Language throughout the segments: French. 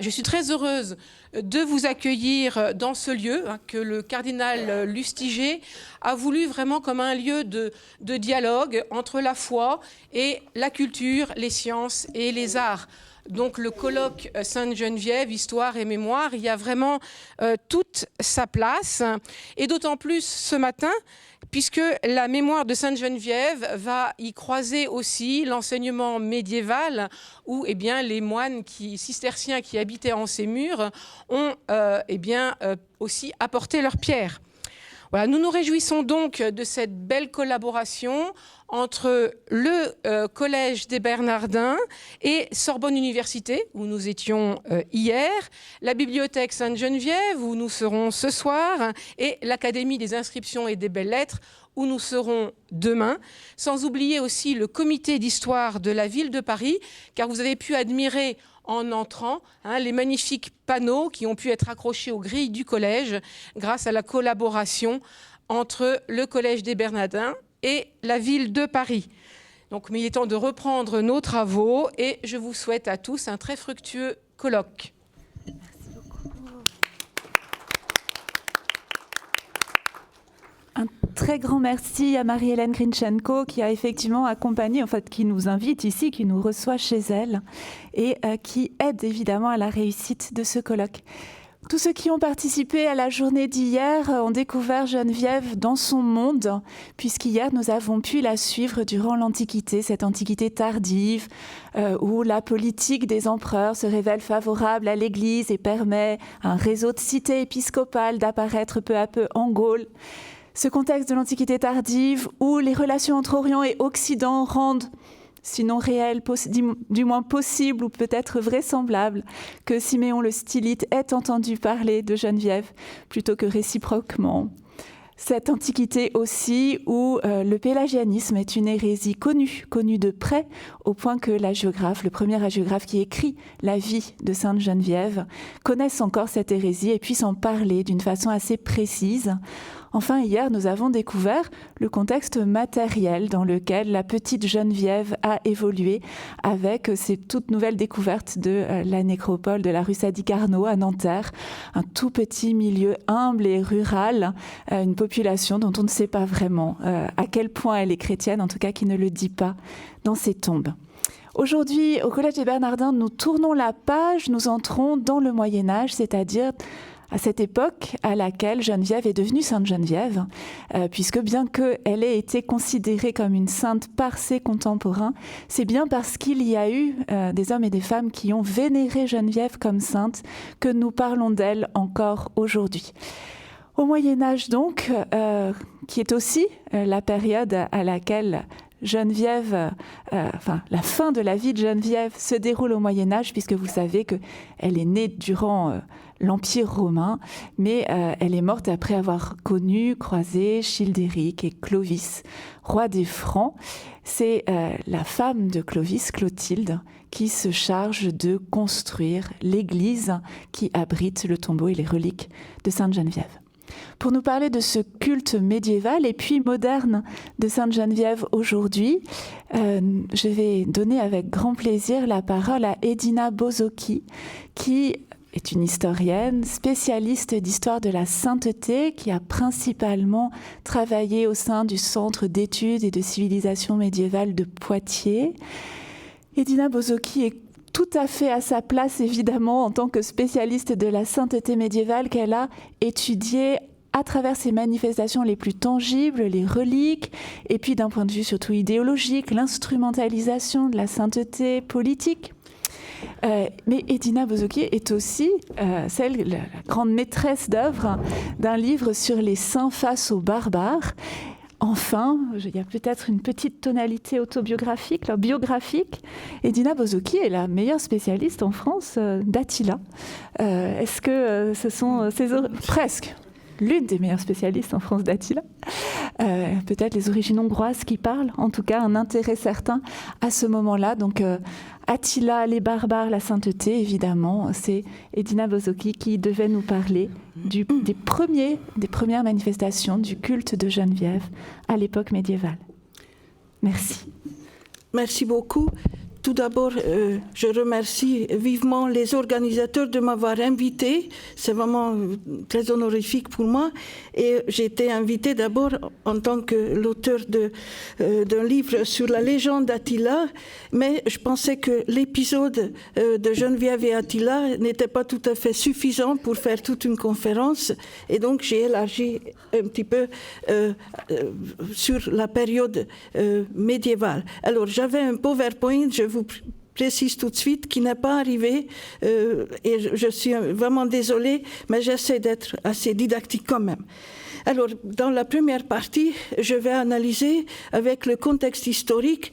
Je suis très heureuse de vous accueillir dans ce lieu que le cardinal Lustiger a voulu vraiment comme un lieu de dialogue entre la foi et la culture, les sciences et les arts. Donc le colloque Sainte-Geneviève, Histoire et Mémoire, il y a vraiment toute sa place. Et d'autant plus ce matin, puisque la mémoire de Sainte-Geneviève va y croiser aussi l'enseignement médiéval où les moines cisterciens qui habitaient en ces murs ont aussi apporté leur pierre. Voilà, nous nous réjouissons donc de cette belle collaboration entre le Collège des Bernardins et Sorbonne Université, où nous étions hier, la Bibliothèque Sainte-Geneviève, où nous serons ce soir, et l'Académie des inscriptions et des belles-lettres, où nous serons demain, sans oublier aussi le comité d'histoire de la ville de Paris, car vous avez pu admirer en entrant les magnifiques panneaux qui ont pu être accrochés aux grilles du collège grâce à la collaboration entre le Collège des Bernardins et la ville de Paris. Donc, il est temps de reprendre nos travaux et je vous souhaite à tous un très fructueux colloque. Un très grand merci à Marie-Hélène Grinchenko qui a effectivement accompagné, qui nous invite ici, qui nous reçoit chez elle et qui aide évidemment à la réussite de ce colloque. Tous ceux qui ont participé à la journée d'hier ont découvert Geneviève dans son monde, puisqu'hier nous avons pu la suivre durant l'Antiquité, cette Antiquité tardive, où la politique des empereurs se révèle favorable à l'Église et permet à un réseau de cités épiscopales d'apparaître peu à peu en Gaule. Ce contexte de l'Antiquité tardive où les relations entre Orient et Occident rendent, sinon réel, du moins possible ou peut-être vraisemblable, que Siméon le Stylite ait entendu parler de Geneviève plutôt que réciproquement. Cette antiquité aussi où le pélagianisme est une hérésie connue de près, au point que le premier hagiographe qui écrit la vie de Sainte Geneviève, connaisse encore cette hérésie et puisse en parler d'une façon assez précise. Enfin, hier, nous avons découvert le contexte matériel dans lequel la petite Geneviève a évolué avec ces toutes nouvelles découvertes de la nécropole de la rue Sadi-Carnot à Nanterre, un tout petit milieu humble et rural, une population dont on ne sait pas vraiment à quel point elle est chrétienne, en tout cas qui ne le dit pas dans ses tombes. Aujourd'hui, au Collège des Bernardins, nous tournons la page, nous entrons dans le Moyen-Âge, c'est-à-dire à cette époque à laquelle Geneviève est devenue Sainte Geneviève, puisque bien qu'elle ait été considérée comme une sainte par ses contemporains, c'est bien parce qu'il y a eu des hommes et des femmes qui ont vénéré Geneviève comme sainte que nous parlons d'elle encore aujourd'hui. Au Moyen-Âge donc, qui est aussi la période à laquelle Geneviève, la fin de la vie de Geneviève se déroule au Moyen-Âge, puisque vous savez qu'elle est née durant l'Empire romain, mais elle est morte après avoir croisé Childéric et Clovis, roi des Francs. C'est la femme de Clovis, Clotilde, qui se charge de construire l'église qui abrite le tombeau et les reliques de Sainte Geneviève. Pour nous parler de ce culte médiéval et puis moderne de Sainte Geneviève aujourd'hui, je vais donner avec grand plaisir la parole à Edina Bozocchi, qui est une historienne, spécialiste d'histoire de la sainteté, qui a principalement travaillé au sein du Centre d'études et de civilisation médiévale de Poitiers. Edina Bozocchi est tout à fait à sa place, évidemment, en tant que spécialiste de la sainteté médiévale qu'elle a étudiée à travers ses manifestations les plus tangibles, les reliques, et puis d'un point de vue surtout idéologique, l'instrumentalisation de la sainteté politique. Mais Edina Bozocchi est aussi la grande maîtresse d'œuvre d'un livre sur les saints face aux barbares. Enfin, il y a peut-être une petite tonalité autobiographique, biographique. Edina Bozocchi est la meilleure spécialiste en France d'Attila. Est-ce que ce sont presque l'une des meilleures spécialistes en France d'Attila. Peut-être les origines hongroises qui parlent, en tout cas un intérêt certain à ce moment-là. Donc Attila, les barbares, la sainteté, évidemment, c'est Edina Bozocchi qui devait nous parler des premières manifestations du culte de Geneviève à l'époque médiévale. Merci. Merci beaucoup. tout d'abord, je remercie vivement les organisateurs de m'avoir invité. C'est vraiment très honorifique pour moi. Et j'ai été invitée d'abord en tant que l'auteur d'un livre sur la légende d'Attila, mais je pensais que l'épisode de Geneviève et Attila n'était pas tout à fait suffisant pour faire toute une conférence. Et donc, j'ai élargi un petit peu sur la période médiévale. Alors, j'avais un PowerPoint, je vous précise tout de suite, qui n'est pas arrivé, et je suis vraiment désolée, mais j'essaie d'être assez didactique quand même. Alors, dans la première partie, je vais analyser avec le contexte historique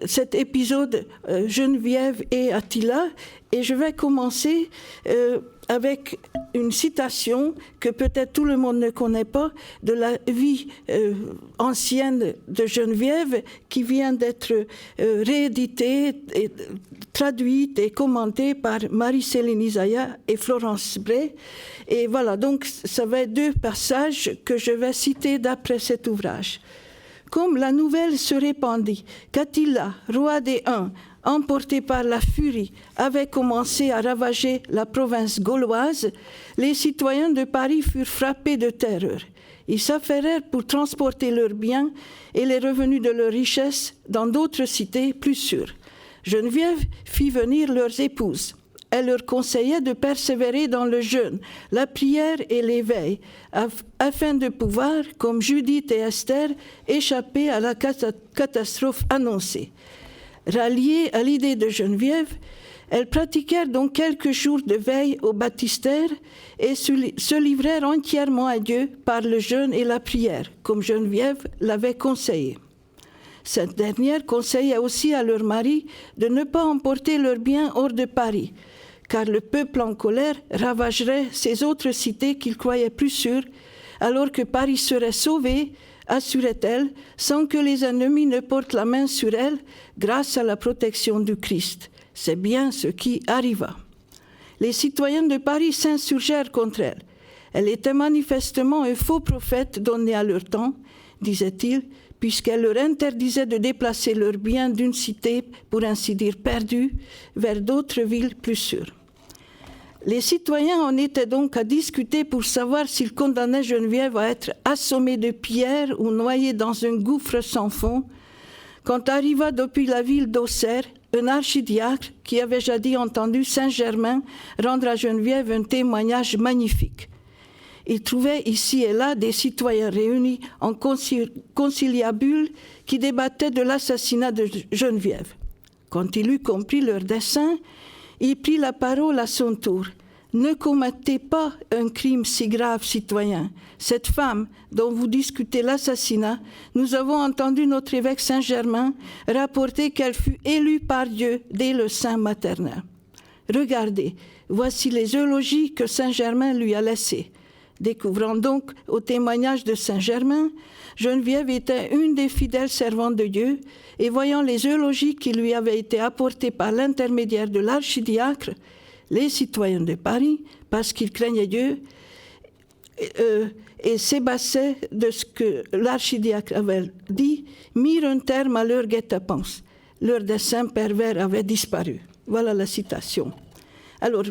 cet épisode Geneviève et Attila, et je vais commencer avec une citation que peut-être tout le monde ne connaît pas de la vie ancienne de Geneviève qui vient d'être rééditée, et traduite et commentée par Marie-Céline Isaïa et Florence Bray. Et voilà, donc ça va être 2 passages que je vais citer d'après cet ouvrage. Comme la nouvelle se répandit qu'Attila, roi des Huns, emporté par la furie, avait commencé à ravager la province gauloise, les citoyens de Paris furent frappés de terreur. Ils s'affairèrent pour transporter leurs biens et les revenus de leurs richesses dans d'autres cités plus sûres. Geneviève fit venir leurs épouses. Elle leur conseillait de persévérer dans le jeûne, la prière et l'éveil, afin de pouvoir, comme Judith et Esther, échapper à la catastrophe annoncée. Ralliées à l'idée de Geneviève, elles pratiquèrent donc quelques jours de veille au baptistère et se livrèrent entièrement à Dieu par le jeûne et la prière, comme Geneviève l'avait conseillé. Cette dernière conseillait aussi à leur mari de ne pas emporter leurs biens hors de Paris, car le peuple en colère ravagerait ces autres cités qu'ils croyaient plus sûres, alors que Paris serait sauvé, assurait-elle, sans que les ennemis ne portent la main sur elle, grâce à la protection du Christ. C'est bien ce qui arriva. Les citoyens de Paris s'insurgèrent contre elle. Elle était manifestement un faux prophète donné à leur temps, disait-il, puisqu'elle leur interdisait de déplacer leurs biens d'une cité, pour ainsi dire perdue, vers d'autres villes plus sûres. Les citoyens en étaient donc à discuter pour savoir s'ils condamnaient Geneviève à être assommée de pierres ou noyée dans un gouffre sans fond, quand arriva depuis la ville d'Auxerre un archidiacre qui avait jadis entendu Saint-Germain rendre à Geneviève un témoignage magnifique. Il trouvait ici et là des citoyens réunis en conciliabule qui débattaient de l'assassinat de Geneviève. Quand il eut compris leur dessein, il prit la parole à son tour. « Ne commettez pas un crime si grave, citoyens. Cette femme dont vous discutez l'assassinat, nous avons entendu notre évêque Saint-Germain rapporter qu'elle fut élue par Dieu dès le sein maternel. Regardez, voici les eulogies que Saint-Germain lui a laissées. » Découvrant donc au témoignage de Saint-Germain, Geneviève était une des fidèles servantes de Dieu, et voyant les eulogies qui lui avaient été apportées par l'intermédiaire de l'archidiacre, les citoyens de Paris, parce qu'ils craignaient Dieu, et s'ébassaient de ce que l'archidiacre avait dit, mirent un terme à leur guet-apens. Leur dessein pervers avait disparu. Voilà la citation. Alors,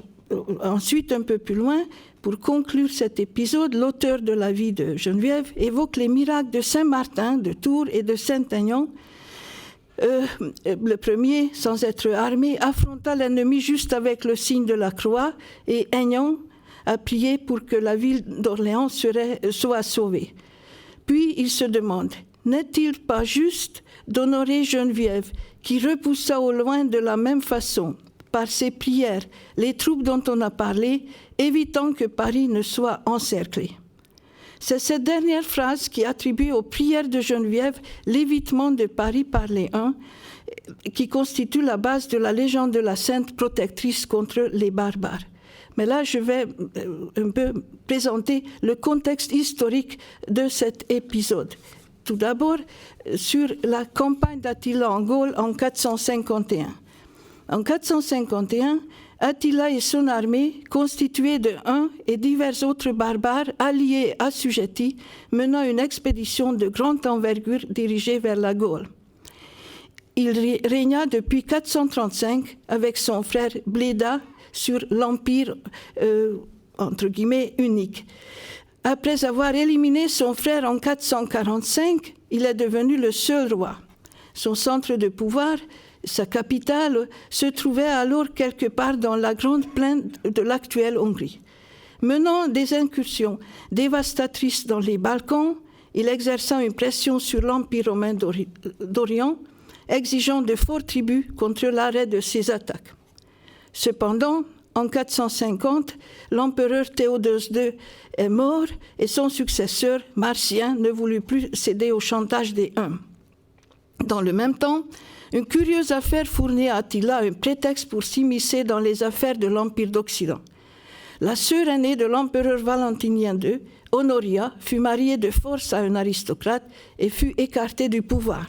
ensuite, un peu plus loin, pour conclure cet épisode, l'auteur de la vie de Geneviève évoque les miracles de Saint-Martin, de Tours et de Saint-Aignan. Le premier, sans être armé, affronta l'ennemi juste avec le signe de la croix, et Aignan a prié pour que la ville d'Orléans soit sauvée. Puis il se demande, n'est-il pas juste d'honorer Geneviève, qui repoussa au loin de la même façon, par ses prières, les troupes dont on a parlé, évitant que Paris ne soit encerclé. C'est cette dernière phrase qui attribue aux prières de Geneviève l'évitement de Paris par les Huns, qui constitue la base de la légende de la sainte protectrice contre les barbares. Mais là, je vais un peu présenter le contexte historique de cet épisode. Tout d'abord, sur la campagne d'Attila en Gaule en 451. En 451, Attila et son armée, constituée de Huns et divers autres barbares alliés et assujettis, mena une expédition de grande envergure dirigée vers la Gaule. il régna depuis 435 avec son frère Bléda sur l'empire entre guillemets unique. Après avoir éliminé son frère en 445, il est devenu le seul roi. Son centre de pouvoir, sa capitale, se trouvait alors quelque part dans la grande plaine de l'actuelle Hongrie. Menant des incursions dévastatrices dans les Balkans, il exerça une pression sur l'Empire romain d'Orient, exigeant de forts tributs contre l'arrêt de ses attaques. Cependant, en 450, l'empereur Théodose II est mort et son successeur, Marcien, ne voulut plus céder au chantage des Huns. Dans le même temps, une curieuse affaire fournit à Attila un prétexte pour s'immiscer dans les affaires de l'Empire d'Occident. La sœur aînée de l'empereur Valentinien II, Honoria, fut mariée de force à un aristocrate et fut écartée du pouvoir.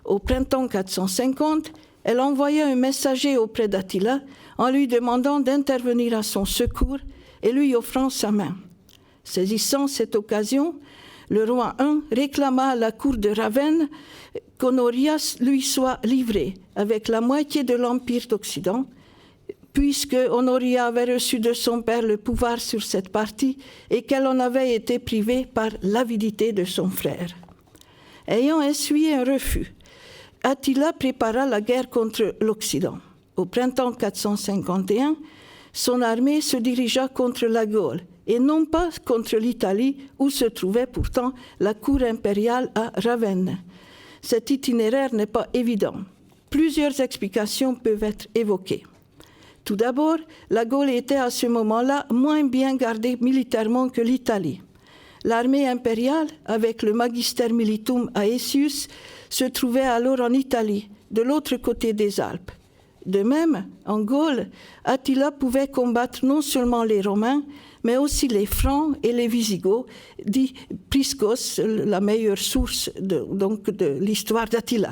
Au printemps 450, elle envoya un messager auprès d'Attila en lui demandant d'intervenir à son secours et lui offrant sa main. Saisissant cette occasion, le roi Hun réclama à la cour de Ravenne qu'Honoria lui soit livrée avec la moitié de l'Empire d'Occident, puisque Honoria avait reçu de son père le pouvoir sur cette partie et qu'elle en avait été privée par l'avidité de son frère. Ayant essuyé un refus, Attila prépara la guerre contre l'Occident. Au printemps 451, son armée se dirigea contre la Gaule, et non pas contre l'Italie, où se trouvait pourtant la cour impériale à Ravenne. Cet itinéraire n'est pas évident. Plusieurs explications peuvent être évoquées. Tout d'abord, la Gaule était à ce moment-là moins bien gardée militairement que l'Italie. L'armée impériale, avec le Magister Militum Aetius, se trouvait alors en Italie, de l'autre côté des Alpes. De même, en Gaule, Attila pouvait combattre non seulement les Romains, mais aussi les Francs et les Visigoths, dit Priscos, la meilleure source de l'histoire d'Attila.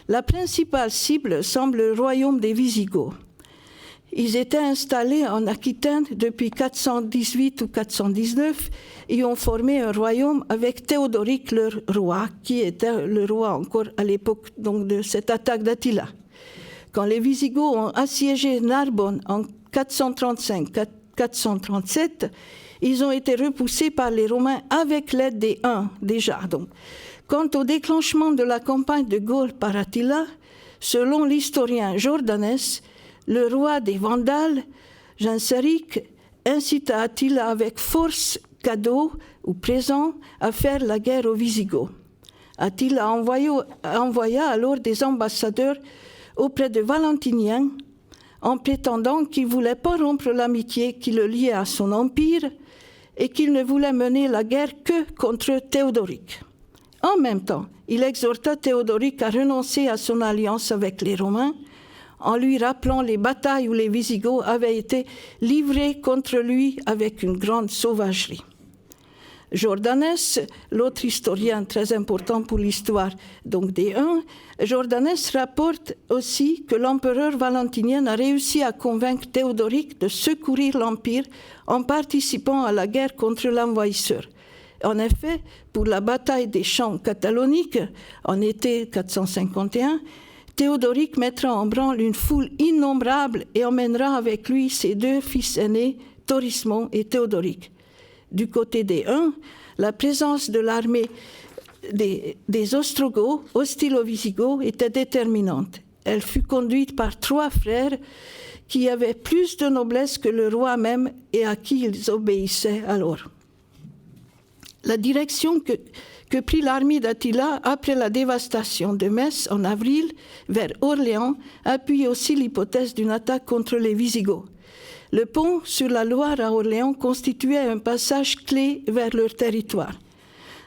La principale cible semble le royaume des Visigoths. Ils étaient installés en Aquitaine depuis 418 ou 419 et ont formé un royaume avec Théodoric, leur roi, qui était le roi encore à l'époque de cette attaque d'Attila. Quand les Visigoths ont assiégé Narbonne en 435-437, ils ont été repoussés par les Romains avec l'aide des Huns, déjà. Donc. Quant au déclenchement de la campagne de Gaule par Attila, selon l'historien Jordanès, le roi des Vandales, Genseric, incita Attila avec force, cadeaux ou présents à faire la guerre aux Visigoths. Attila envoya alors des ambassadeurs auprès de Valentinien en prétendant qu'il ne voulait pas rompre l'amitié qui le liait à son empire et qu'il ne voulait mener la guerre que contre Théodoric. En même temps, il exhorta Théodoric à renoncer à son alliance avec les Romains en lui rappelant les batailles où les Visigoths avaient été livrés contre lui avec une grande sauvagerie. Jordanès, l'autre historien très important pour l'histoire des Huns, Jordanès rapporte aussi que l'empereur Valentinien a réussi à convaincre Théodoric de secourir l'Empire en participant à la guerre contre l'envahisseur. En effet, pour la bataille des champs cataloniques, en été 451, Théodoric mettra en branle une foule innombrable et emmènera avec lui ses deux fils aînés, Torismond et Théodoric. Du côté des Huns, la présence de l'armée des Ostrogoths, hostiles aux Visigoths, était déterminante. Elle fut conduite par 3 frères qui avaient plus de noblesse que le roi même et à qui ils obéissaient alors. La direction que prit l'armée d'Attila après la dévastation de Metz en avril vers Orléans appuie aussi l'hypothèse d'une attaque contre les Visigoths. Le pont sur la Loire à Orléans constituait un passage clé vers leur territoire.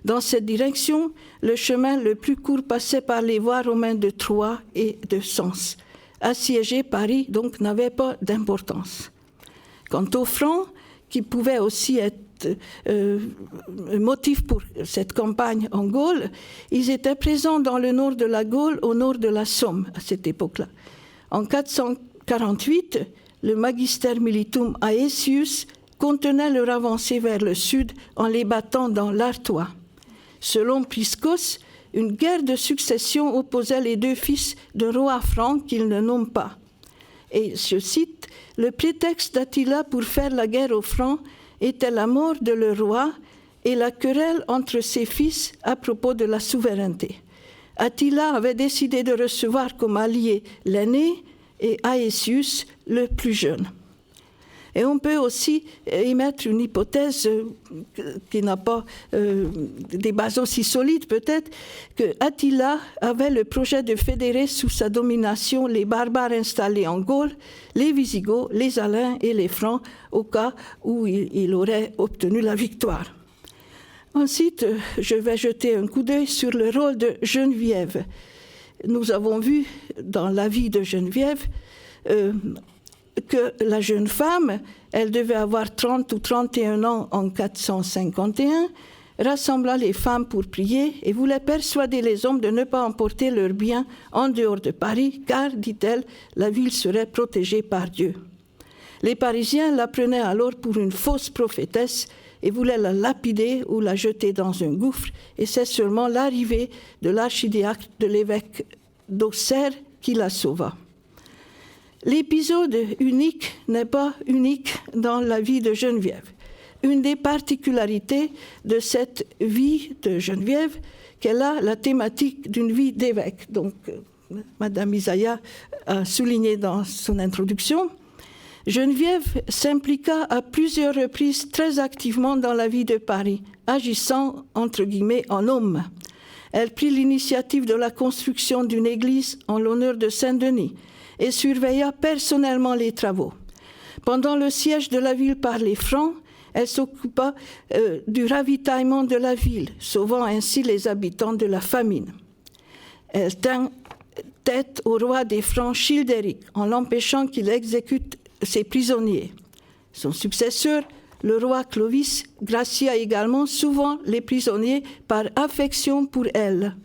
Dans cette direction, le chemin le plus court passait par les voies romaines de Troyes et de Sens. Assiéger Paris, donc, n'avait pas d'importance. Quant aux Francs, qui pouvaient aussi être un motif pour cette campagne en Gaule, ils étaient présents dans le nord de la Gaule, au nord de la Somme, à cette époque-là. En 448, le Magister Militum Aetius contenait leur avancée vers le sud en les battant dans l'Artois. Selon Priscos, une guerre de succession opposait les deux fils d'un roi franc qu'il ne nomme pas. Et je cite, « Le prétexte d'Attila pour faire la guerre aux Francs était la mort de leur roi et la querelle entre ses fils à propos de la souveraineté. Attila avait décidé de recevoir comme allié l'aîné et Aëtius le plus jeune. » Et on peut aussi émettre une hypothèse qui n'a pas des bases aussi solides peut-être, que Attila avait le projet de fédérer sous sa domination les barbares installés en Gaule, les Visigoths, les Alains et les Francs, au cas où il aurait obtenu la victoire. Ensuite, je vais jeter un coup d'œil sur le rôle de Geneviève. Nous avons vu dans la vie de Geneviève que la jeune femme, elle devait avoir 30 ou 31 ans en 451, rassembla les femmes pour prier et voulait persuader les hommes de ne pas emporter leurs biens en dehors de Paris, car, dit-elle, la ville serait protégée par Dieu. Les Parisiens la prenaient alors pour une fausse prophétesse et voulaient la lapider ou la jeter dans un gouffre, et c'est seulement l'arrivée de l'archidiacre de l'évêque d'Auxerre qui la sauva. L'épisode unique n'est pas unique dans la vie de Geneviève. Une des particularités de cette vie de Geneviève, qu'elle a la thématique d'une vie d'évêque. Donc, Madame Isaïa a souligné dans son introduction, Geneviève s'impliqua à plusieurs reprises très activement dans la vie de Paris, agissant, entre guillemets, en homme. Elle prit l'initiative de la construction d'une église en l'honneur de Saint-Denis, et surveilla personnellement les travaux. Pendant le siège de la ville par les Francs, elle s'occupa du ravitaillement de la ville, sauvant ainsi les habitants de la famine. Elle tint tête au roi des Francs Childéric, en l'empêchant qu'il exécute ses prisonniers. Son successeur, le roi Clovis, gracia également souvent les prisonniers par affection pour elle.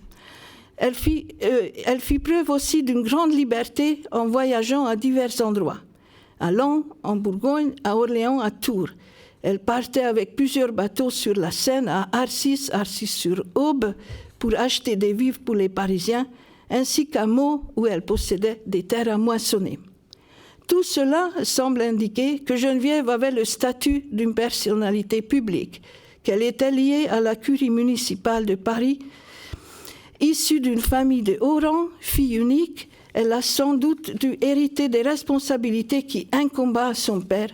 Elle fit preuve aussi d'une grande liberté en voyageant à divers endroits, à Laon, en Bourgogne, à Orléans, à Tours. Elle partait avec plusieurs bateaux sur la Seine, à Arcis-sur-Aube, pour acheter des vivres pour les Parisiens, ainsi qu'à Meaux, où elle possédait des terres à moissonner. Tout cela semble indiquer que Geneviève avait le statut d'une personnalité publique, qu'elle était liée à la curie municipale de Paris. Issue d'une famille de haut rang, fille unique, elle a sans doute dû hériter des responsabilités qui incombaient à son père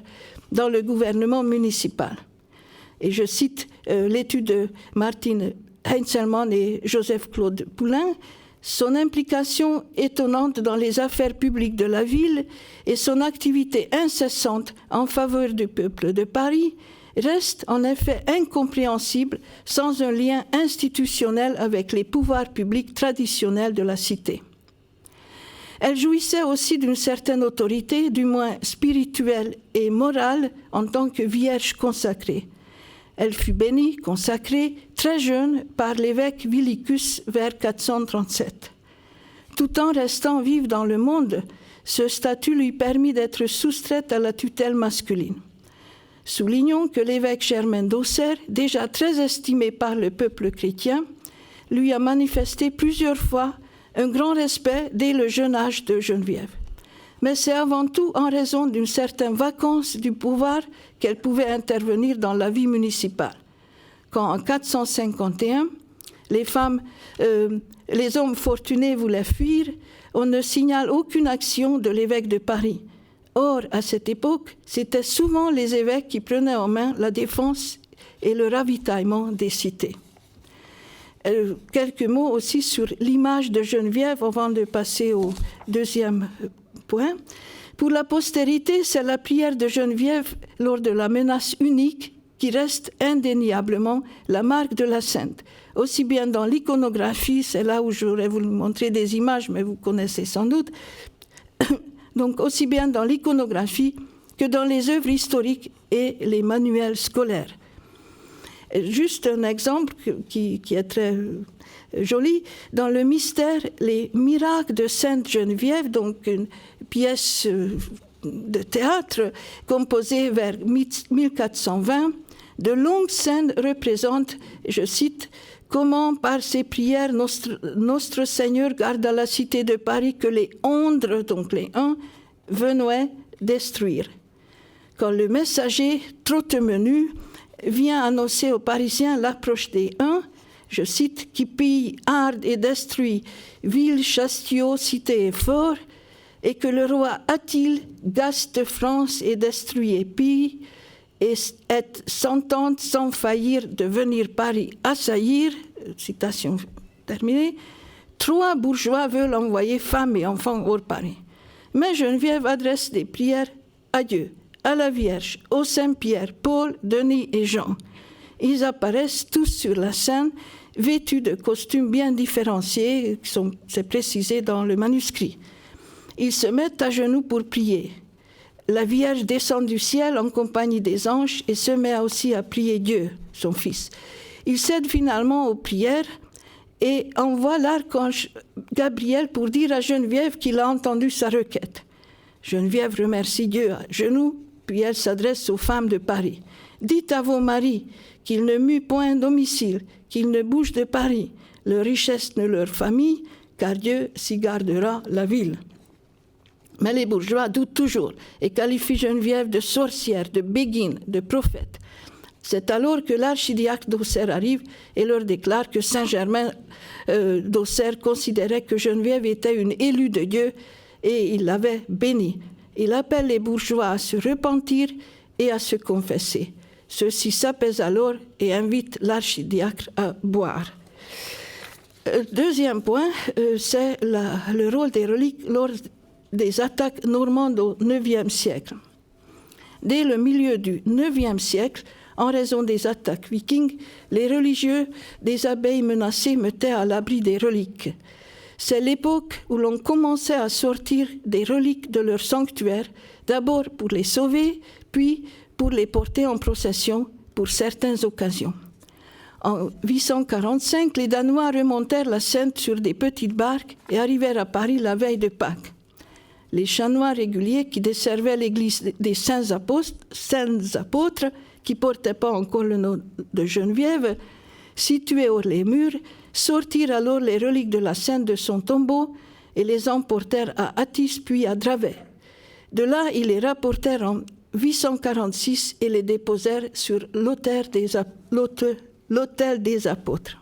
dans le gouvernement municipal. Et je cite l'étude de Martine Heinzelmann et Joseph-Claude Poulain, son implication étonnante dans les affaires publiques de la ville et son activité incessante en faveur du peuple de Paris reste en effet incompréhensible sans un lien institutionnel avec les pouvoirs publics traditionnels de la cité. Elle jouissait aussi d'une certaine autorité, du moins spirituelle et morale, en tant que vierge consacrée. Elle fut bénie, consacrée, très jeune, par l'évêque Villicus vers 437. Tout en restant vive dans le monde, ce statut lui permit d'être soustraite à la tutelle masculine. Soulignons que l'évêque Germain d'Auxerre, déjà très estimé par le peuple chrétien, lui a manifesté plusieurs fois un grand respect dès le jeune âge de Geneviève. Mais c'est avant tout en raison d'une certaine vacance du pouvoir qu'elle pouvait intervenir dans la vie municipale. Quand en 451, les hommes fortunés voulaient fuir, on ne signale aucune action de l'évêque de Paris. Or, à cette époque, c'étaient souvent les évêques qui prenaient en main la défense et le ravitaillement des cités. Quelques mots aussi sur l'image de Geneviève avant de passer au deuxième point. Pour la postérité, c'est la prière de Geneviève lors de la menace unique qui reste indéniablement la marque de la sainte. Aussi bien dans l'iconographie, c'est là où j'aurais voulu montrer des images, mais vous connaissez sans doute, donc aussi bien dans l'iconographie que dans les œuvres historiques et les manuels scolaires. Juste un exemple qui est très joli. Dans le mystère, les miracles de Sainte Geneviève, donc une pièce de théâtre composée vers 1420, de longues scènes représentent, je cite, comment par ses prières notre Seigneur garde à la cité de Paris que les ondres, donc les uns, venaient détruire. Quand le messager, trop menu, vient annoncer aux Parisiens l'approche des Huns, je cite, qui pillent, hardent et détruisent villes, châteaux, cités et forts, et que le roi Attile gaste France et détruit et pille, et s'entendent sans faillir de venir Paris assaillir, citation terminée, 3 bourgeois veulent envoyer femmes et enfants hors Paris. Mais Geneviève adresse des prières à Dieu, à la Vierge, au Saint-Pierre, Paul, Denis et Jean. Ils apparaissent tous sur la scène, vêtus de costumes bien différenciés, c'est précisé dans le manuscrit. Ils se mettent à genoux pour prier. La Vierge descend du ciel en compagnie des anges et se met aussi à prier Dieu, son Fils. Il cède finalement aux prières et envoie l'archange Gabriel pour dire à Geneviève qu'il a entendu sa requête. Geneviève remercie Dieu à genoux, puis elle s'adresse aux femmes de Paris. « Dites à vos maris qu'ils ne muent point domicile, qu'ils ne bougent de Paris, leur richesse ne leur famille, car Dieu s'y gardera la ville. » Mais les bourgeois doutent toujours et qualifient Geneviève de sorcière, de béguine, de prophète. C'est alors que l'archidiacre d'Auxerre arrive et leur déclare que Saint-Germain d'Auxerre considérait que Geneviève était une élue de Dieu et il l'avait bénie. Il appelle les bourgeois à se repentir et à se confesser. Ceux-ci s'apaisent alors et invitent l'archidiacre à boire. Deuxième point, c'est le rôle des reliques lors des attaques normandes au IXe siècle. Dès le milieu du IXe siècle, en raison des attaques vikings, les religieux des abbayes menacées mettaient à l'abri des reliques. C'est l'époque où l'on commençait à sortir des reliques de leur sanctuaire, d'abord pour les sauver, puis pour les porter en procession pour certaines occasions. En 845, les Danois remontèrent la Seine sur des petites barques et arrivèrent à Paris la veille de Pâques. Les chanoines réguliers qui desservaient l'église des saints apôtres, qui ne portaient pas encore le nom de Geneviève, située hors les murs, sortirent alors les reliques de la Sainte de son tombeau et les emportèrent à Athis puis à Dravet. De là, ils les rapportèrent en 846 et les déposèrent sur l'autel des apôtres.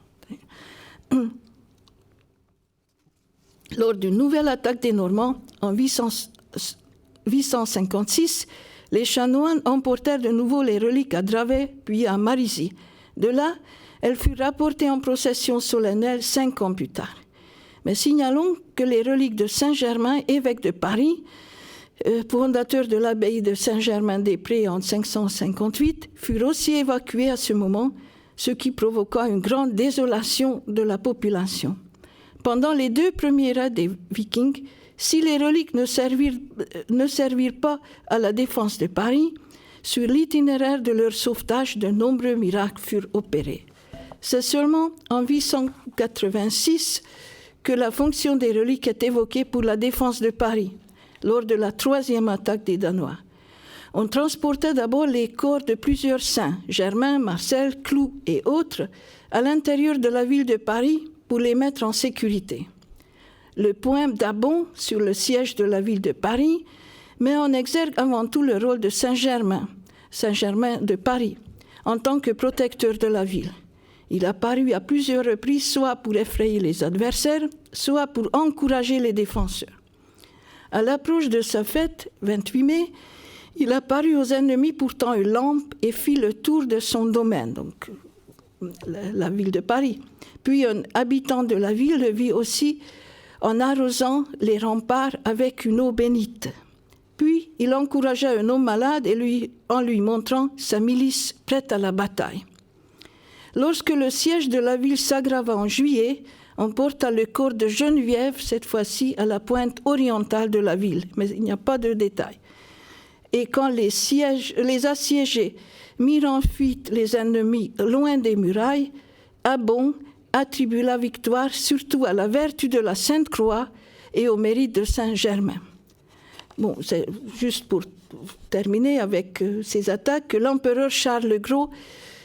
Lors d'une nouvelle attaque des Normands, en 856, les chanoines emportèrent de nouveau les reliques à Dravet, puis à Marisy. De là, elles furent rapportées en procession solennelle 5 ans plus tard. Mais signalons que les reliques de Saint-Germain, évêque de Paris, fondateur de l'abbaye de Saint-Germain-des-Prés en 558, furent aussi évacuées à ce moment, ce qui provoqua une grande désolation de la population. Pendant les 2 premiers raids des Vikings, si les reliques ne servirent pas à la défense de Paris, sur l'itinéraire de leur sauvetage, de nombreux miracles furent opérés. C'est seulement en 886 que la fonction des reliques est évoquée pour la défense de Paris, lors de la 3e attaque des Danois. On transportait d'abord les corps de plusieurs saints, Germain, Marcel, Cloud et autres, à l'intérieur de la ville de Paris pour les mettre en sécurité. Le poème d'Abon sur le siège de la ville de Paris met en exergue avant tout le rôle de Saint-Germain de Paris, en tant que protecteur de la ville. Il a paru à plusieurs reprises, soit pour effrayer les adversaires, soit pour encourager les défenseurs. À l'approche de sa fête, 28 mai, il apparut aux ennemis portant une lampe et fit le tour de son domaine, donc la ville de Paris. Puis un habitant de la ville le vit aussi en arrosant les remparts avec une eau bénite. Puis il encouragea un homme malade et en lui montrant sa milice prête à la bataille. Lorsque le siège de la ville s'aggrava en juillet, on porta le corps de Geneviève, cette fois-ci à la pointe orientale de la ville, mais il n'y a pas de détails. Et quand les assiégés mirent en fuite les ennemis loin des murailles, Abon attribue la victoire surtout à la vertu de la Sainte Croix et au mérite de Saint-Germain. Bon, c'est juste pour terminer avec ces attaques que l'empereur Charles le Gros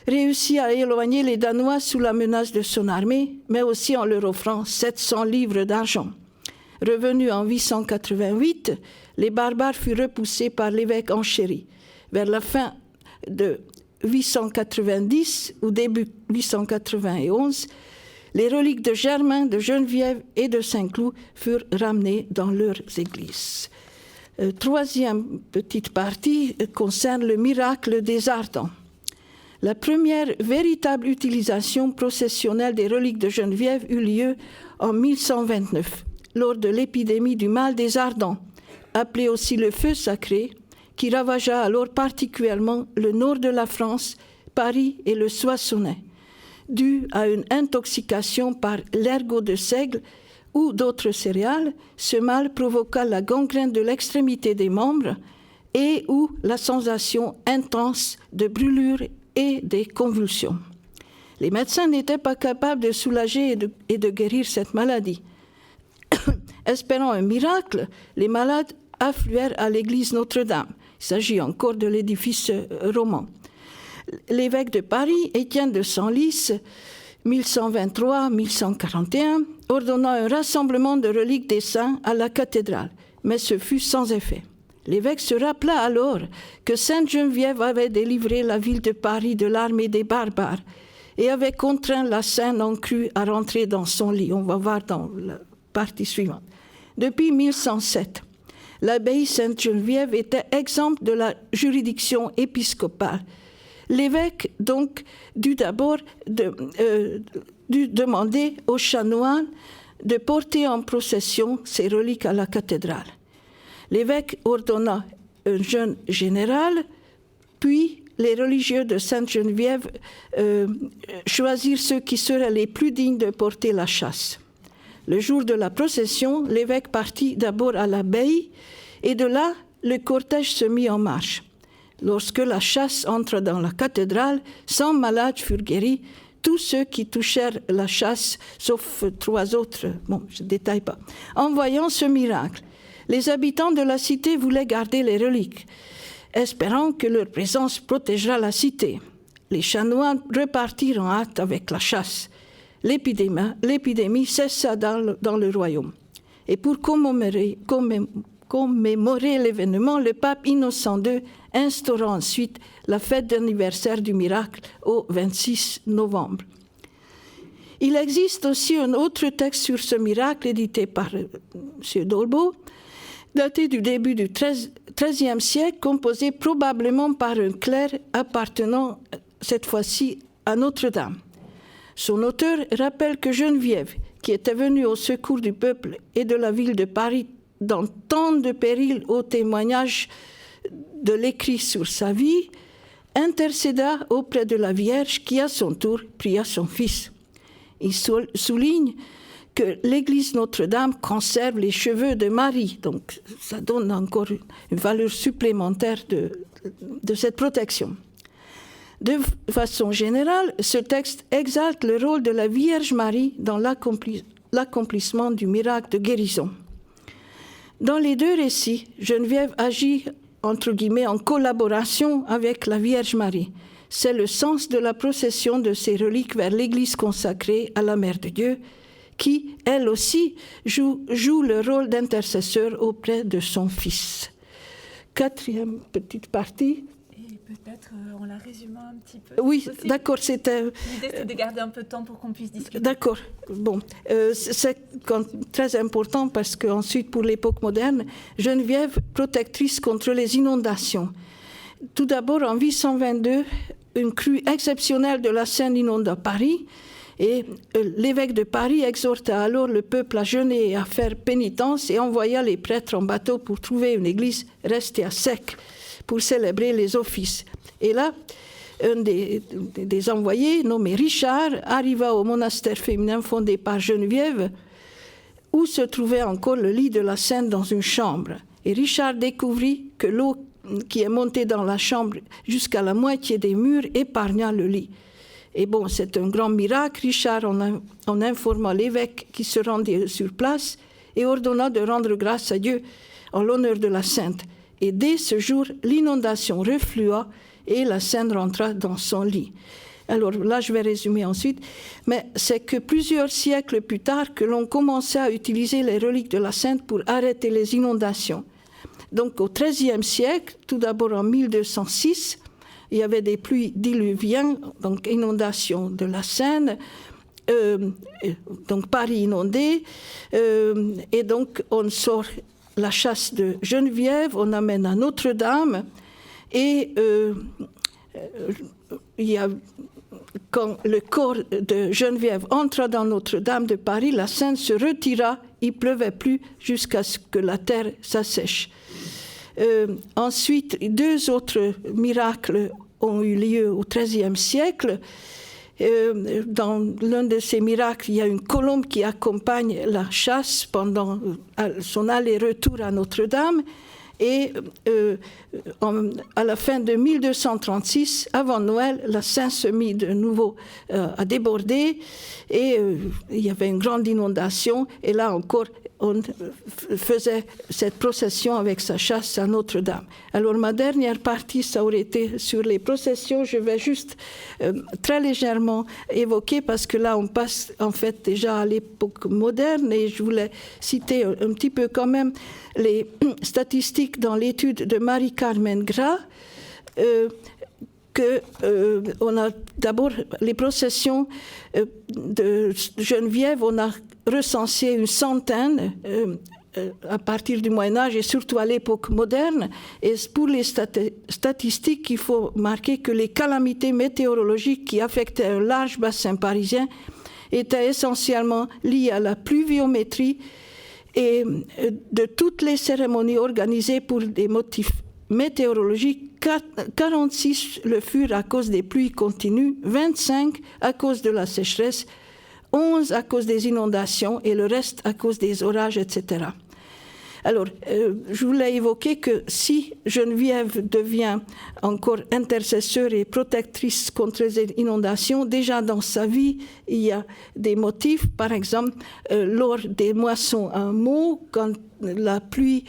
réussit à éloigner les Danois sous la menace de son armée, mais aussi en leur offrant 700 livres d'argent. Revenus en 888, les barbares furent repoussés par l'évêque Enchéri. Vers la fin de 890 ou début 891, les reliques de Germain, de Geneviève et de Saint-Cloud furent ramenées dans leurs églises. Troisième petite partie concerne le miracle des Ardents. La première véritable utilisation processionnelle des reliques de Geneviève eut lieu en 1129, lors de l'épidémie du mal des Ardents, appelée aussi le feu sacré, qui ravagea alors particulièrement le nord de la France, Paris et le Soissonnais, due à une intoxication par l'ergot de seigle ou d'autres céréales. Ce mal provoqua la gangrène de l'extrémité des membres et ou la sensation intense de brûlure et des convulsions. Les médecins n'étaient pas capables de soulager et de guérir cette maladie. Espérant un miracle, les malades affluèrent à l'église Notre-Dame. Il s'agit encore de l'édifice roman. L'évêque de Paris, Étienne de Senlis, 1123-1141, ordonna un rassemblement de reliques des saints à la cathédrale, mais ce fut sans effet. L'évêque se rappela alors que Sainte Geneviève avait délivré la ville de Paris de l'armée des barbares et avait contraint la Sainte en crue à rentrer dans son lit. On va voir dans la partie suivante. Depuis 1107, l'abbaye Sainte-Geneviève était exempte de la juridiction épiscopale. L'évêque, donc, dut d'abord demander aux chanoines de porter en procession ces reliques à la cathédrale. L'évêque ordonna un jeûne général, puis les religieux de Sainte-Geneviève choisirent ceux qui seraient les plus dignes de porter la châsse. Le jour de la procession, l'évêque partit d'abord à l'abbaye et de là, le cortège se mit en marche. Lorsque la châsse entra dans la cathédrale, 100 malades furent guéris, tous ceux qui touchèrent la châsse, sauf 3 autres, bon, je ne détaille pas. En voyant ce miracle, les habitants de la cité voulaient garder les reliques, espérant que leur présence protégera la cité. Les chanoines repartirent en hâte avec la chasse. L'épidémie cessa dans le royaume. Et pour commémorer l'événement, le pape Innocent II instaura ensuite la fête d'anniversaire du miracle au 26 novembre. Il existe aussi un autre texte sur ce miracle édité par M. Dolbeau, daté du début du XIIIe siècle, composé probablement par un clerc appartenant cette fois-ci à Notre-Dame. Son auteur rappelle que Geneviève, qui était venue au secours du peuple et de la ville de Paris dans tant de périls au témoignage de l'écrit sur sa vie, intercéda auprès de la Vierge qui, à son tour, pria son fils. Il souligne que l'église Notre-Dame conserve les cheveux de Marie, donc ça donne encore une valeur supplémentaire de cette protection. De façon générale, ce texte exalte le rôle de la Vierge Marie dans l'accomplissement du miracle de guérison. Dans les deux récits, Geneviève agit, entre guillemets, en collaboration avec la Vierge Marie. C'est le sens de la procession de ces reliques vers l'église consacrée à la Mère de Dieu, qui, elle aussi, joue le rôle d'intercesseur auprès de son Fils. Quatrième petite partie. Peut-être en la résumant un petit peu. Oui, d'accord, c'était... L'idée, c'est de garder un peu de temps pour qu'on puisse discuter. D'accord, bon. C'est très important parce qu'ensuite, pour l'époque moderne, Geneviève, protectrice contre les inondations. Tout d'abord, en 822, une crue exceptionnelle de la Seine inonda Paris et l'évêque de Paris exhorta alors le peuple à jeûner et à faire pénitence et envoya les prêtres en bateau pour trouver une église restée à sec pour célébrer les offices. Et là, un des envoyés, nommé Richard, arriva au monastère féminin fondé par Geneviève, où se trouvait encore le lit de la Sainte dans une chambre. Et Richard découvrit que l'eau qui est montée dans la chambre jusqu'à la moitié des murs épargna le lit. Et bon, c'est un grand miracle. Richard en informa l'évêque qui se rendit sur place et ordonna de rendre grâce à Dieu en l'honneur de la Sainte. Et dès ce jour, l'inondation reflua et la Sainte rentra dans son lit. Alors là, je vais résumer ensuite. Mais c'est que plusieurs siècles plus tard que l'on commençait à utiliser les reliques de la Sainte pour arrêter les inondations. Donc au XIIIe siècle, tout d'abord en 1206, il y avait des pluies diluviennes, donc inondation de la Seine, donc Paris inondé, et donc on sort la chasse de Geneviève, on amène à Notre-Dame, et il y a, quand le corps de Geneviève entra dans Notre-Dame de Paris, la Seine se retira, il ne pleuvait plus jusqu'à ce que la terre s'assèche. Ensuite, 2 autres miracles ont eu lieu au XIIIe siècle. Dans l'un de ces miracles, il y a une colombe qui accompagne la chasse pendant son aller-retour à Notre-Dame. Et à la fin de 1236, avant Noël, la Seine se mit de nouveau à déborder et il y avait une grande inondation. Et là encore, on faisait cette procession avec sa chasse à Notre-Dame. Alors ma dernière partie, ça aurait été sur les processions. Je vais juste très légèrement évoquer parce que là, on passe en fait déjà à l'époque moderne et je voulais citer un petit peu quand même les statistiques dans l'étude de Marie-Carmen Gras, on a d'abord les processions de Geneviève, on a recensé une centaine à partir du Moyen-Âge et surtout à l'époque moderne. Et pour les statistiques, il faut marquer que les calamités météorologiques qui affectaient un large bassin parisien étaient essentiellement liées à la pluviométrie et de toutes les cérémonies organisées pour des motifs météorologiques, 46 le furent à cause des pluies continues, 25 à cause de la sécheresse, 11 à cause des inondations et le reste à cause des orages, etc. Alors, je voulais évoquer que si Geneviève devient encore intercesseur et protectrice contre les inondations, déjà dans sa vie, il y a des motifs. Par exemple, lors des moissons à Meaux, quand la pluie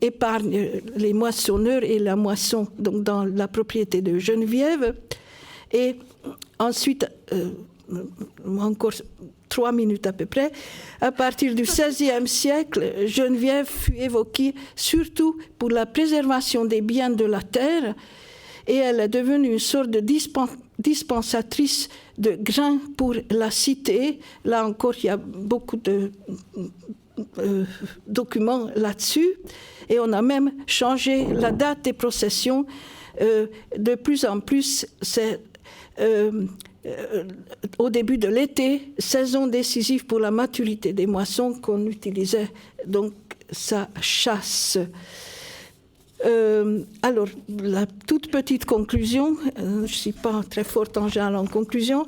épargne les moissonneurs et la moisson donc dans la propriété de Geneviève. Et ensuite, encore 3 minutes à peu près, à partir du XVIe siècle, Geneviève fut évoquée surtout pour la préservation des biens de la terre et elle est devenue une sorte de dispensatrice de grains pour la cité. Là encore, il y a beaucoup de documents là-dessus et on a même changé la date des processions. De plus en plus, c'est au début de l'été, saison décisive pour la maturité des moissons, qu'on utilisait donc sa chasse. Alors, la toute petite conclusion, je ne suis pas très forte en général en conclusion,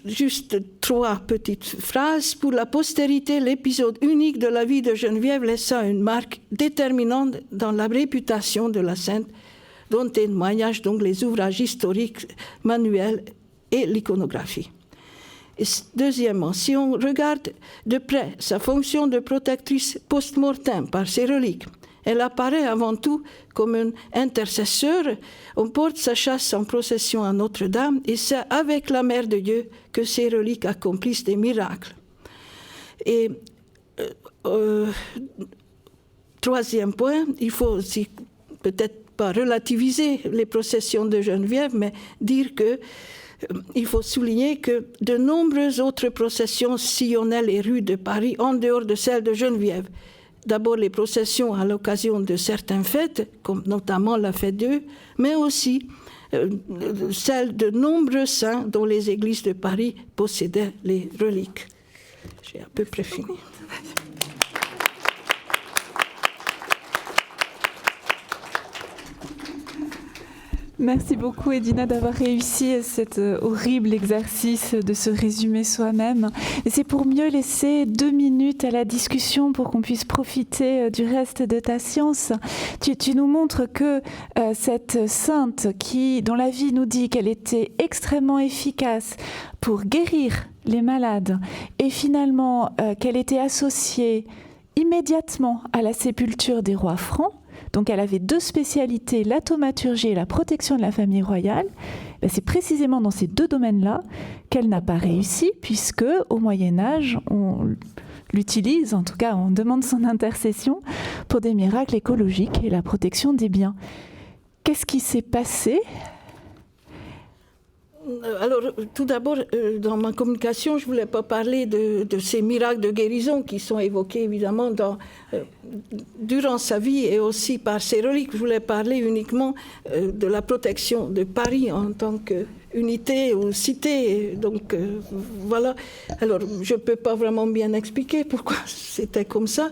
juste 3 petites phrases. Pour la postérité, l'épisode unique de la vie de Geneviève laissa une marque déterminante dans la réputation de la Sainte, dont témoignage donc les ouvrages historiques, manuels et l'iconographie. Et deuxièmement, si on regarde de près sa fonction de protectrice post-mortem par ses reliques, elle apparaît avant tout comme un intercesseur. On porte sa chasse en procession à Notre-Dame et c'est avec la Mère de Dieu que ses reliques accomplissent des miracles. Et troisième point, il faut aussi peut-être pas relativiser les processions de Geneviève, mais dire que il faut souligner que de nombreuses autres processions sillonnaient les rues de Paris en dehors de celles de Geneviève. D'abord les processions à l'occasion de certaines fêtes, comme notamment la fête d'Eux, mais aussi celles de nombreux saints dont les églises de Paris possédaient les reliques. J'ai à peu près fini. Merci beaucoup Edina d'avoir réussi cet horrible exercice de se résumer soi-même. Et c'est pour mieux laisser 2 minutes à la discussion pour qu'on puisse profiter du reste de ta science. Tu nous montres que cette sainte dont la vie nous dit qu'elle était extrêmement efficace pour guérir les malades et finalement qu'elle était associée immédiatement à la sépulture des rois francs, Donc elle avait 2 spécialités, la thaumaturgie et la protection de la famille royale. C'est précisément dans ces 2 domaines-là qu'elle n'a pas réussi, puisque au Moyen-Âge, on l'utilise, en tout cas on demande son intercession pour des miracles écologiques et la protection des biens. Qu'est-ce qui s'est passé ? Alors, tout d'abord, dans ma communication, je ne voulais pas parler de ces miracles de guérison qui sont évoqués évidemment durant sa vie et aussi par ses reliques. Je voulais parler uniquement de la protection de Paris en tant qu'unité ou cité. Donc, voilà. Alors, je ne peux pas vraiment bien expliquer pourquoi c'était comme ça.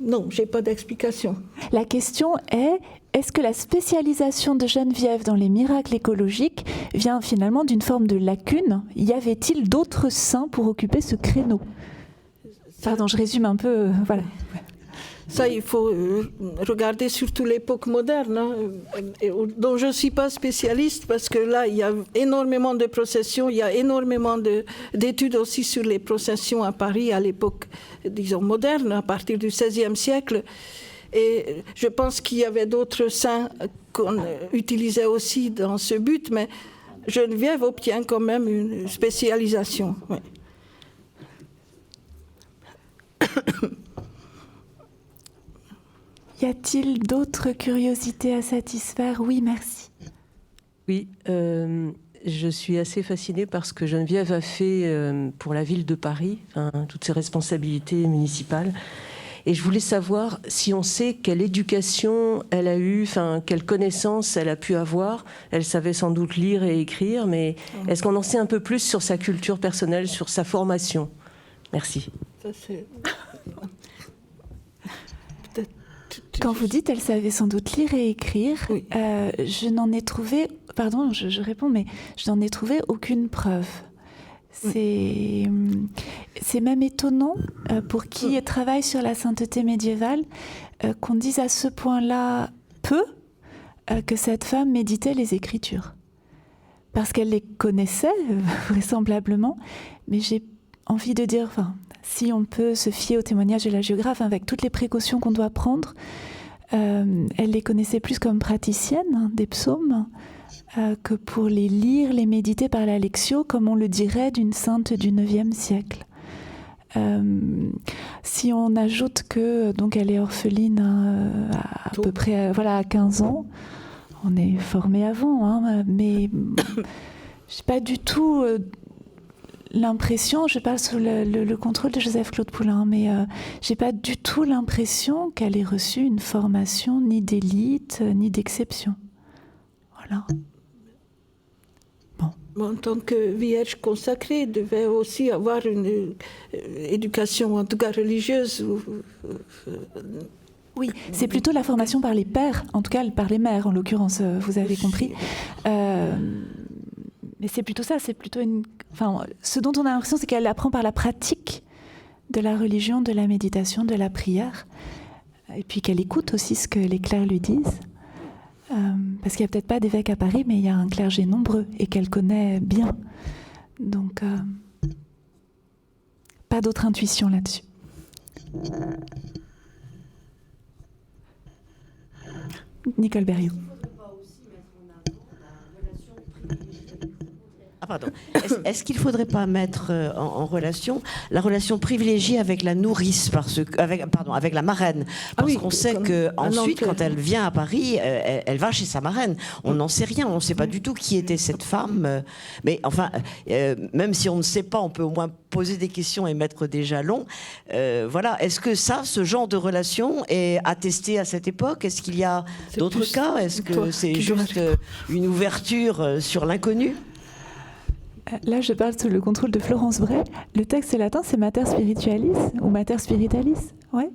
Non, je n'ai pas d'explication. La question est, est-ce que la spécialisation de Geneviève dans les miracles écologiques vient finalement d'une forme de lacune ? Y avait-il d'autres saints pour occuper ce créneau ? Pardon, je résume un peu, voilà. Ça, il faut regarder surtout l'époque moderne, hein, dont je ne suis pas spécialiste, parce que là, il y a énormément de processions, il y a énormément d'études aussi sur les processions à Paris à l'époque, disons, moderne, à partir du XVIe siècle. Et je pense qu'il y avait d'autres saints qu'on utilisait aussi dans ce but, mais Geneviève obtient quand même une spécialisation. Oui. Y a-t-il d'autres curiosités à satisfaire ? Oui, merci. Oui, je suis assez fascinée par ce que Geneviève a fait pour la ville de Paris, toutes ses responsabilités municipales. Et je voulais savoir si on sait quelle éducation elle a eue, quelle connaissance elle a pu avoir. Elle savait sans doute lire et écrire, mais est-ce qu'on en sait un peu plus sur sa culture personnelle, sur sa formation ? Merci. Ça, c'est... Quand vous dites elle savait sans doute lire et écrire, oui. Je n'en ai trouvé, pardon, je réponds, mais je n'en ai trouvé aucune preuve. C'est même étonnant pour qui travaille sur la sainteté médiévale qu'on dise à ce point-là peu que cette femme méditait les Écritures. Parce qu'elle les connaissait, vraisemblablement, mais j'ai envie de dire, si on peut se fier au témoignage de la géographe avec toutes les précautions qu'on doit prendre, elle les connaissait plus comme praticienne des psaumes que pour les lire, les méditer par la lectio, comme on le dirait d'une sainte du IXe siècle. Si on ajoute que donc elle est orpheline à peu près à 15 ans, on est formé avant, mais j'ai pas du tout l'impression, je parle sous le contrôle de Joseph-Claude Poulain, mais j'ai pas du tout l'impression qu'elle ait reçu une formation ni d'élite ni d'exception. Voilà. En tant que vierge consacrée, devait aussi avoir une éducation, en tout cas religieuse. Oui, c'est plutôt la formation par les pères, en tout cas par les mères en l'occurrence, vous avez compris. Mais c'est plutôt ça, c'est plutôt ce dont on a l'impression, c'est qu'elle apprend par la pratique de la religion, de la méditation, de la prière, et puis qu'elle écoute aussi ce que les clercs lui disent. Parce qu'il n'y a peut-être pas d'évêque à Paris, mais il y a un clergé nombreux et qu'elle connaît bien. Donc, pas d'autre intuition là-dessus. Nicole Berriot. Est-ce qu'il ne faudrait pas mettre en relation la relation privilégiée avec la nourrice, avec la marraine, parce qu'on sait qu'ensuite, quand elle vient à Paris, elle va chez sa marraine. On n'en sait rien, on ne sait pas du tout qui était cette femme. Mais enfin, même si on ne sait pas, on peut au moins poser des questions et mettre des jalons. Voilà. Est-ce que ce genre de relation est attesté à cette époque ? Est-ce qu'il y a d'autres cas ? Est-ce que c'est juste une ouverture sur l'inconnu ? Là, je parle sous le contrôle de Florence Bray. Le texte latin, c'est Mater Spiritualis ou Mater Spiritualis. Ouais.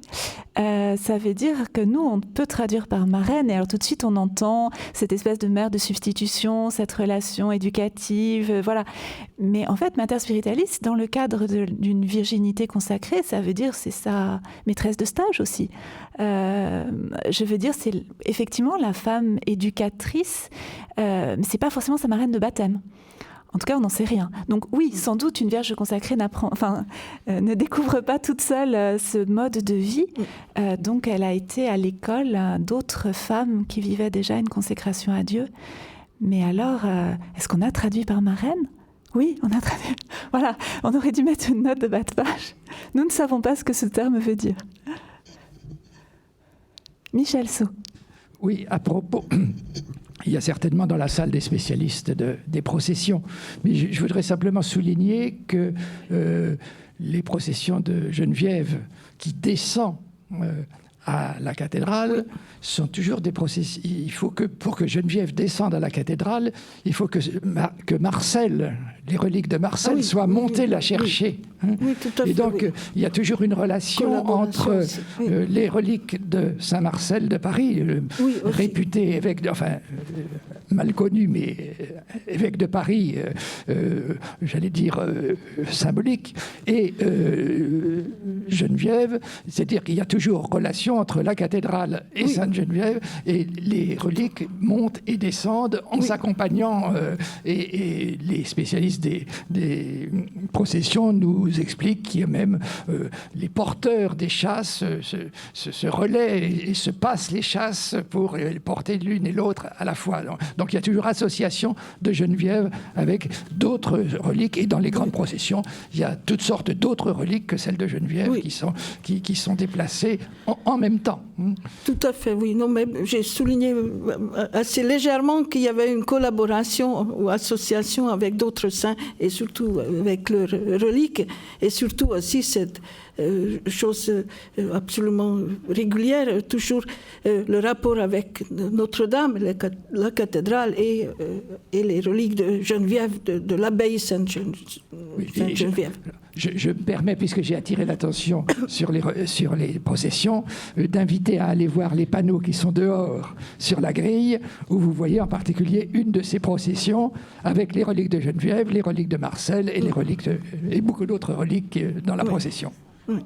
Ça veut dire que nous, on peut traduire par marraine. Et alors tout de suite, on entend cette espèce de mère de substitution, cette relation éducative, voilà. Mais en fait, Mater Spiritualis, dans le cadre d'une virginité consacrée, ça veut dire c'est sa maîtresse de stage aussi. Je veux dire, c'est effectivement la femme éducatrice, mais c'est pas forcément sa marraine de baptême. En tout cas, on n'en sait rien. Donc oui, sans doute, une vierge consacrée ne découvre pas toute seule ce mode de vie. Donc elle a été à l'école d'autres femmes qui vivaient déjà une consécration à Dieu. Mais alors, est-ce qu'on a traduit par marraine ? Oui, on a traduit. Voilà, on aurait dû mettre une note de bas de page. Nous ne savons pas ce que ce terme veut dire. Michel Saut. Oui, à propos... Il y a certainement dans la salle des spécialistes des processions. Mais je voudrais simplement souligner que les processions de Geneviève qui descend à la cathédrale sont toujours des processions. Il faut que, pour que Geneviève descende à la cathédrale, il faut que Marcel, les reliques de Marcel, soient montées la chercher. Oui, tout à fait. Et donc, il y a toujours une relation entre les reliques de Saint-Marcel de Paris, réputé évêque, mal connu, mais évêque de Paris, j'allais dire symbolique, et Geneviève, c'est-à-dire qu'il y a toujours relation entre la cathédrale et Sainte-Geneviève, et les reliques montent et descendent en s'accompagnant, et les spécialistes des processions nous expliquent qu'il y a même les porteurs des chasses se relaient et se passent les chasses pour porter l'une et l'autre à la fois. Donc il y a toujours association de Geneviève avec d'autres reliques, et dans les grandes processions, il y a toutes sortes d'autres reliques que celles de Geneviève qui sont déplacées en même temps. Tout à fait, oui. Non, mais j'ai souligné assez légèrement qu'il y avait une collaboration ou association avec d'autres saints, et surtout avec leurs reliques, et surtout aussi cette chose absolument régulière, toujours le rapport avec Notre-Dame, la cathédrale et les reliques de Geneviève, de l'abbaye Sainte-Geneviève. Je me permets, puisque j'ai attiré l'attention sur les processions, d'inviter à aller voir les panneaux qui sont dehors sur la grille, où vous voyez en particulier une de ces processions avec les reliques de Geneviève, les reliques de Marcel et les reliques et beaucoup d'autres reliques dans la procession. Oui.